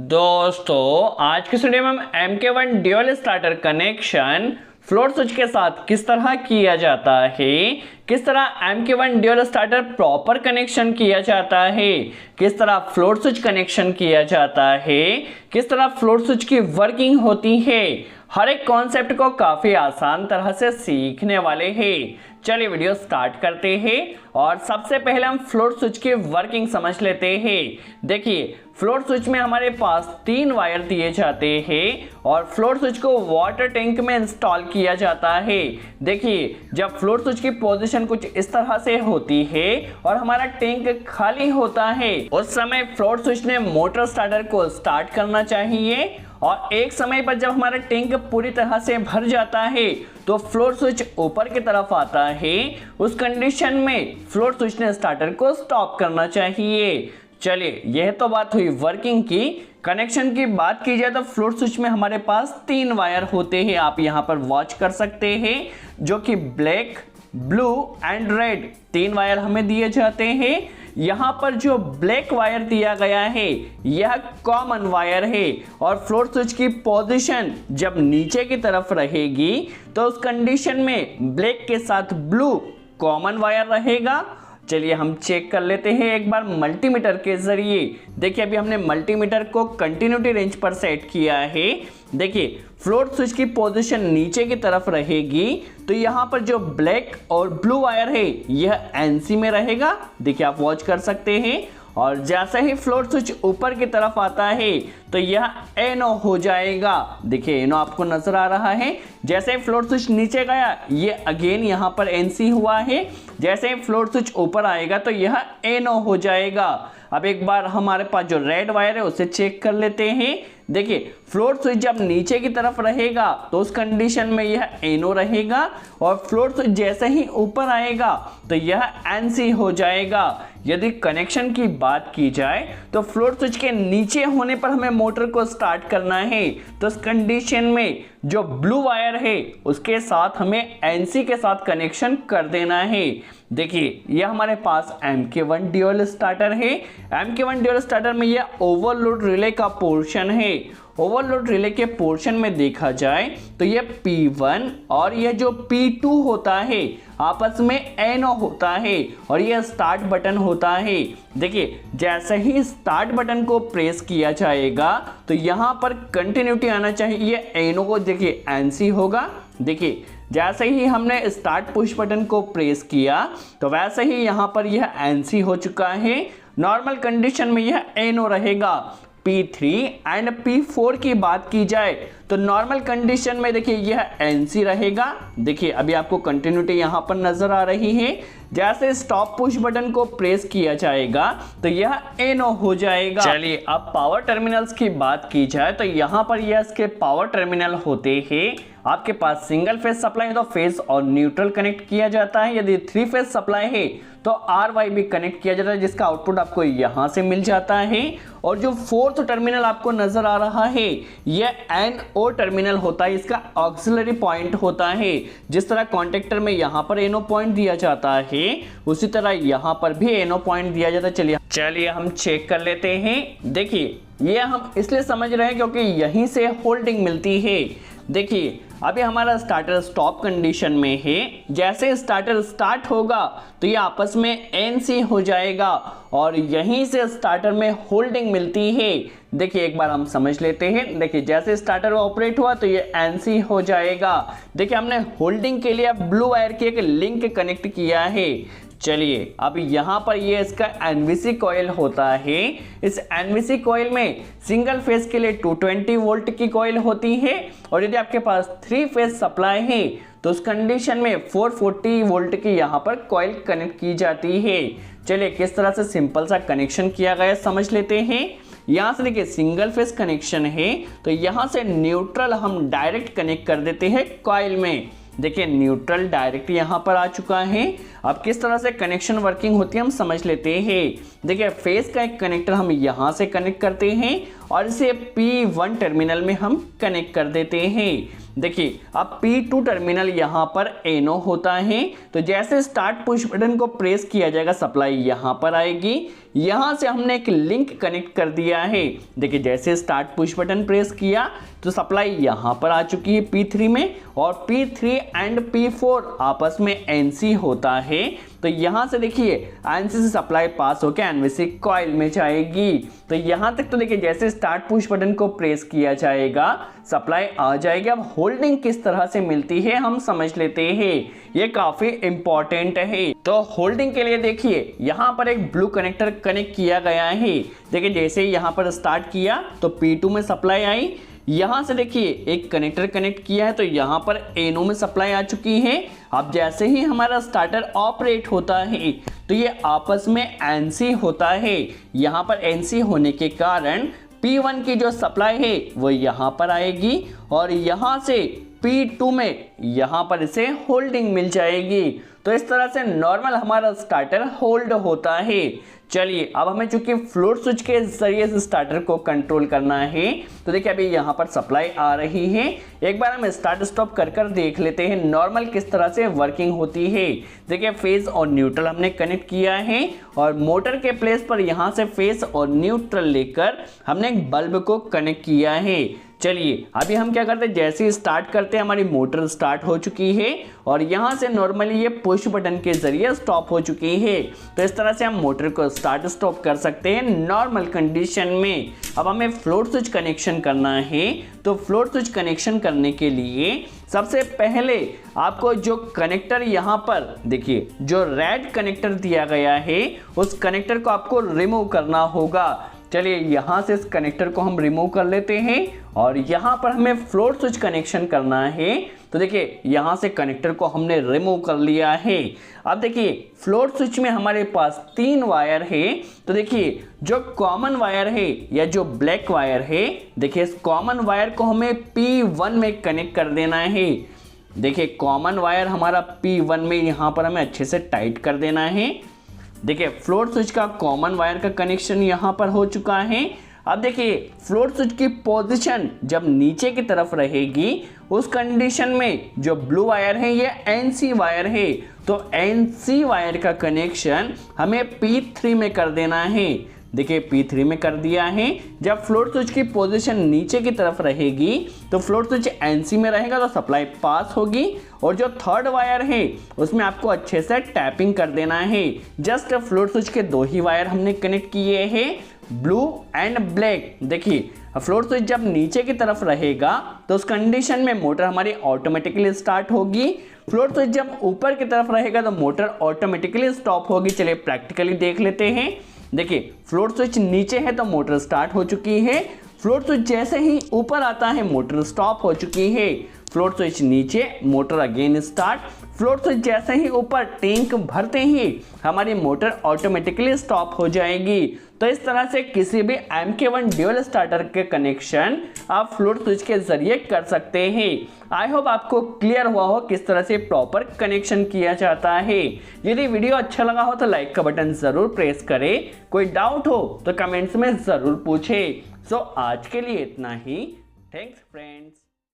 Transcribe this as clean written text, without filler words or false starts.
दोस्तों आज के वीडियो में हम MK1 dual starter connection float switch के साथ किस तरह किया जाता है, किस तरह MK1 dual starter proper connection किया जाता है, किस तरह फ्लोट स्विच कनेक्शन किया जाता है, किस तरह फ्लोट स्विच की वर्किंग होती है, हर एक कॉन्सेप्ट को काफी आसान तरह से सीखने वाले हैं। चलिए वीडियो स्टार्ट करते हैं और सबसे पहले हम फ्लोट स्विच की वर्किंग समझ लेते हैं। देखिए फ्लोट स्विच में हमारे पास 3 वायर दिए जाते हैं और फ्लोट स्विच को वाटर टैंक में इंस्टॉल किया जाता है। देखिए जब फ्लोट स्विच की पोजीशन कुछ इस तरह से होती है और हमारा टैंक खाली होता है, उस समय फ्लोट स्विच ने मोटर स्टार्टर को स्टार्ट करना चाहिए और एक समय पर जब हमारा टैंक पूरी तरह से भर जाता है तो फ्लोट स्विच ऊपर की तरफ आता है। उस कंडीशन में फ्लोट स्विच ने स्टार्टर को स्टॉप करना चाहिए। चलिए यह तो बात हुई वर्किंग की। कनेक्शन की बात की जाए तो फ्लोट स्विच में हमारे पास 3 वायर होते हैं, आप यहां पर वॉच कर सकते हैं, जो कि black, blue and red 3 wire हमें दिए जाते हैं। यहाँ पर जो ब्लैक वायर दिया गया है यह कॉमन वायर है और फ्लोट स्विच की पोजीशन जब नीचे की तरफ रहेगी तो उस कंडीशन में ब्लैक के साथ ब्लू कॉमन वायर रहेगा। चलिए हम चेक कर लेते हैं एक बार मल्टीमीटर के जरिए। देखिए अभी हमने मल्टीमीटर को कंटिन्यूटी रेंज पर सेट किया है। देखिए फ्लोट स्विच की पोजीशन नीचे की तरफ रहेगी तो यहाँ पर जो ब्लैक और ब्लू वायर है यह एनसी में रहेगा। देखिए आप वॉच कर सकते हैं और जैसे ही फ्लोट स्विच ऊपर की तरफ आता है तो यह एनो हो जाएगा। देखिए एनो आपको नजर आ रहा है। जैसे ही फ्लोट स्विच नीचे गया ये अगेन यहाँ पर एनसी हुआ है। जैसे ही फ्लोट स्विच ऊपर आएगा तो यह एनो हो जाएगा। अब एक बार हमारे पास जो रेड वायर है उसे चेक कर लेते हैं। देखिए फ्लोट स्विच जब नीचे की तरफ रहेगा तो उस कंडीशन में यह एनो रहेगा और फ्लोट स्विच जैसे ही ऊपर आएगा तो यह एनसी हो जाएगा। यदि कनेक्शन की बात की जाए तो फ्लोट स्विच के नीचे होने पर हमें मोटर को स्टार्ट करना है तो इस कंडीशन में जो ब्लू वायर है उसके साथ हमें एनसी के साथ कनेक्शन कर देना है। देखिए यह हमारे पास MK1 ड्यूअल स्टार्टर है। MK1 ड्यूअल स्टार्टर में यह ओवरलोड रिले का पोर्शन है। ओवरलोड रिले के पोर्शन में देखा जाए तो यह P1 और यह जो P2 होता है आपस में एनो होता है और यह स्टार्ट बटन होता है। देखिए जैसे ही स्टार्ट बटन को प्रेस किया जाएगा तो यहाँ पर कंटिन्यूटी आना चाहिए। यह एनो को देखिए एनसी होगा। देखिए जैसे ही हमने स्टार्ट पुश बटन को प्रेस किया तो वैसे ही यहाँ पर यह एनसी हो चुका है। नॉर्मल कंडीशन में यह एनो रहेगा। P3 एंड P4 की बात की जाए तो नॉर्मल कंडीशन में देखिए यह एनसी रहेगा। देखिए अभी आपको कंटिन्यूटी यहाँ पर नजर आ रही है। जैसे स्टॉप पुश बटन को प्रेस किया जाएगा तो यह एनो हो जाएगा। चलिए अब पावर टर्मिनल्स की बात की जाए तो यहाँ पर यह इसके पावर टर्मिनल होते हैं। आपके पास सिंगल फेज सप्लाई है तो फेज और न्यूट्रल कनेक्ट किया जाता है। यदि 3 फेज सप्लाई है तो RY भी कनेक्ट किया जाता है जिसका आउटपुट आपको यहाँ से मिल जाता है। और जो 4th टर्मिनल आपको नजर आ रहा है यह NO टर्मिनल होता है, इसका ऑक्सिलरी पॉइंट होता है। जिस तरह कॉन्टेक्टर में यहाँ पर NO पॉइंट दिया जाता है उसी तरह यहाँ पर भी NO पॉइंट दिया जाता है। चलिए हम चेक कर लेते हैं। देखिए ये हम इसलिए समझ रहे हैं क्योंकि यहीं से होल्डिंग मिलती है। देखिए अभी हमारा स्टार्टर स्टॉप कंडीशन में है। जैसे स्टार्टर स्टार्ट होगा तो ये आपस में एनसी हो जाएगा और यहीं से स्टार्टर में होल्डिंग मिलती है। देखिए एक बार हम समझ लेते हैं। देखिए जैसे स्टार्टर ऑपरेट हुआ तो ये एनसी हो जाएगा। देखिए हमने होल्डिंग के लिए ब्लू वायर की एक लिंक कनेक्ट किया है। चलिए अब यहाँ पर ये इसका एनवीसी कॉइल होता है। इस एनवीसी कॉइल में सिंगल फेज के लिए 220 वोल्ट की कॉइल होती है और यदि आपके पास 3 फेज सप्लाई है तो उस कंडीशन में 440 वोल्ट की यहाँ पर कॉइल कनेक्ट की जाती है। चलिए किस तरह से सिंपल सा कनेक्शन किया गया समझ लेते हैं। यहाँ से देखिए सिंगल फेज कनेक्शन है तो यहाँ से न्यूट्रल हम डायरेक्ट कनेक्ट कर देते हैं कॉइल में। देखिए न्यूट्रल डायरेक्ट यहाँ पर आ चुका है। अब किस तरह से कनेक्शन वर्किंग होती है हम समझ लेते हैं। देखिए फेस का एक कनेक्टर हम यहाँ से कनेक्ट करते हैं और इसे P1 टर्मिनल में हम कनेक्ट कर देते हैं। देखिए अब P2 टर्मिनल यहाँ पर NO होता है, तो जैसे स्टार्ट पुश बटन को प्रेस किया जाएगा सप्लाई यहाँ पर आएगी। यहाँ से हमने एक लिंक कनेक्ट कर दिया है। देखिए जैसे स्टार्ट पुश बटन प्रेस किया तो सप्लाई यहाँ पर आ चुकी है P3 में, और P3 एंड P4 आपस में NC होता है। तो यहाँ से देखिए NC से सप्लाई पास होकर NVC कॉइल में जाएगी। तो यहाँ तक तो देखिए जैसे स्टार्ट पुश बटन को प्रेस किया जाएगा सप्लाई आ जाएगी। अब होल्डिंग किस तरह से मिलती है हम समझ लेते हैं, ये काफी इंपॉर्टेंट है। तो होल्डिंग के लिए देखिए यहाँ पर एक ब्लू कनेक्टर कनेक्ट किया गया है। देखिए जैसे ही यहाँ पर स्टार्ट किया तो P2 में सप्लाई आई, यहाँ से देखिए एक कनेक्टर कनेक्ट किया है तो यहाँ पर NO में सप्लाई आ चुकी है। अब जैसे ही हमारा स्टार्टर ऑपरेट होता है तो ये आपस में NC होता है। यहाँ पर NC होने के कारण P1 की जो सप्लाई है वो यहाँ पर आएगी, और यहाँ से P2 में यहाँ पर इसे होल्डिंग मिल जाएगी। तो इस तरह से नॉर्मल हमारा स्टार्टर होल्ड होता है। चलिए अब हमें चूंकि फ्लोट स्विच के जरिए से स्टार्टर को कंट्रोल करना है, तो देखिए अभी यहाँ पर सप्लाई आ रही है। एक बार हम स्टार्ट स्टॉप कर देख लेते हैं नॉर्मल किस तरह से वर्किंग होती है। देखिए फेज और न्यूट्रल हमने कनेक्ट किया है, और मोटर के प्लेस पर यहाँ से फेज और न्यूट्रल लेकर हमने एक बल्ब को कनेक्ट किया है। चलिए अभी हम क्या करते हैं, जैसे ही स्टार्ट करते हैं हमारी मोटर स्टार्ट हो चुकी है, और यहाँ से नॉर्मली ये पुश बटन के जरिए स्टॉप हो चुकी है। तो इस तरह से हम मोटर को स्टार्ट स्टॉप कर सकते हैं नॉर्मल कंडीशन में। अब हमें फ्लोट स्विच कनेक्शन करना है, तो फ्लोट स्विच कनेक्शन करने के लिए सबसे पहले आपको जो कनेक्टर यहाँ पर देखिए जो रेड कनेक्टर दिया गया है उस कनेक्टर को आपको रिमूव करना होगा। चलिए यहाँ से इस कनेक्टर को हम रिमूव कर लेते हैं, और यहाँ पर हमें फ्लोट स्विच कनेक्शन करना है। तो देखिए यहाँ से कनेक्टर को हमने रिमूव कर लिया है। अब देखिए फ्लोट स्विच में हमारे पास 3 वायर है। तो देखिए जो कॉमन वायर है या जो ब्लैक वायर है, देखिए इस कॉमन वायर को हमें P1 में कनेक्ट कर देना है। देखिए कॉमन वायर हमारा P1 में यहाँ पर हमें अच्छे से टाइट कर देना है। देखिए फ्लोट स्विच का कॉमन वायर का कनेक्शन यहाँ पर हो चुका है। अब देखिए फ्लोट स्विच की पोजीशन जब नीचे की तरफ रहेगी उस कंडीशन में जो ब्लू वायर है ये NC वायर है, तो NC वायर का कनेक्शन हमें P3 में कर देना है। देखिए P3 में कर दिया है। जब फ्लोट स्विच की पोजीशन नीचे की तरफ रहेगी तो फ्लोट स्विच NC में रहेगा तो सप्लाई पास होगी, और जो थर्ड वायर है उसमें आपको अच्छे से टैपिंग कर देना है। जस्ट फ्लोट स्विच के 2 ही वायर हमने कनेक्ट किए हैं, ब्लू एंड ब्लैक। देखिए फ्लोट स्विच जब नीचे की तरफ रहेगा तो उस कंडीशन में मोटर हमारी ऑटोमेटिकली स्टार्ट होगी। फ्लोट स्विच जब ऊपर की तरफ रहेगा तो मोटर ऑटोमेटिकली स्टॉप होगी। चलिए प्रैक्टिकली देख लेते हैं। देखिए फ्लोट स्विच नीचे है तो मोटर स्टार्ट हो चुकी है, फ्लोट स्विच जैसे ही ऊपर आता है मोटर स्टॉप हो चुकी है। फ्लोट स्विच नीचे motor again start, float switch जैसे ही ऊपर टैंक भरते ही हमारी मोटर ऑटोमेटिकली स्टॉप हो जाएगी। तो इस तरह से किसी भी MK1 ड्यूल स्टार्टर के कनेक्शन आप फ्लोट स्विच के जरिए कर सकते हैं। आई होप आपको क्लियर हुआ हो किस तरह से प्रॉपर कनेक्शन किया जाता है। यदि वीडियो अच्छा लगा हो तो लाइक का बटन जरूर प्रेस करें। कोई डाउट हो तो कमेंट्स में जरूर पूछें। सो आज के लिए इतना ही। Thanks friends.